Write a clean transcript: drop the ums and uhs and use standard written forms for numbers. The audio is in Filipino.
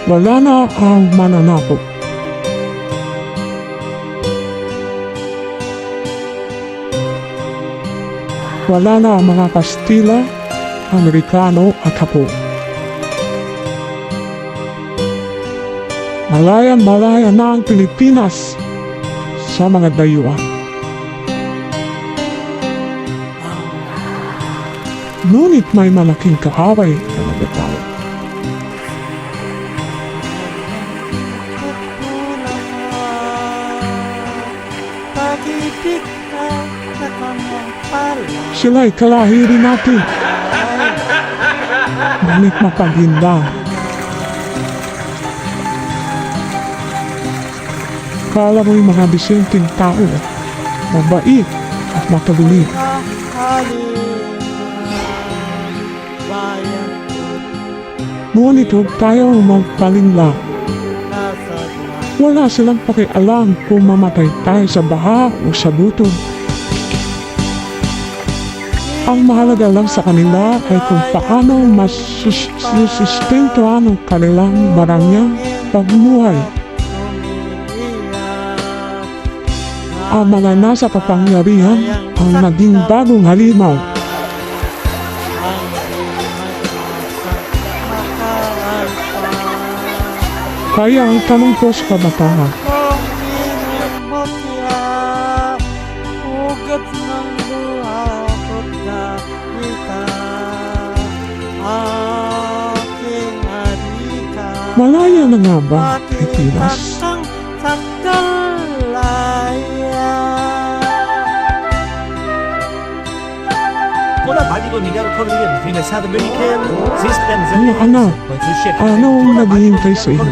Wala na ang mananakop. Wala na ang mga Kastila, Amerikano at Hapon. Malaya na ang Pilipinas sa mga dayuhan. Ngunit may malaking kaaway na nagatawa. Sila'y kalahiri natin. Ngunit mapaghinda. Kala mo'y mga disenteng tao, mabait at mataguling. Ngunit huwag tayo magpalinla. Wala silang pakialam kung mamatay tayo sa baha o sa gutom. Ang mahalaga lang sa kanila ay kung paano masusustentuhan ang kanilang marangyang pagbuhay. Ang mga nasa kapangyarihan ang naging bagong halimaw. Kaya ang tanong ko sa kabataan, malaya na nga ba Pilipinas? Mga anak, ano ang naghihintay sa inyo?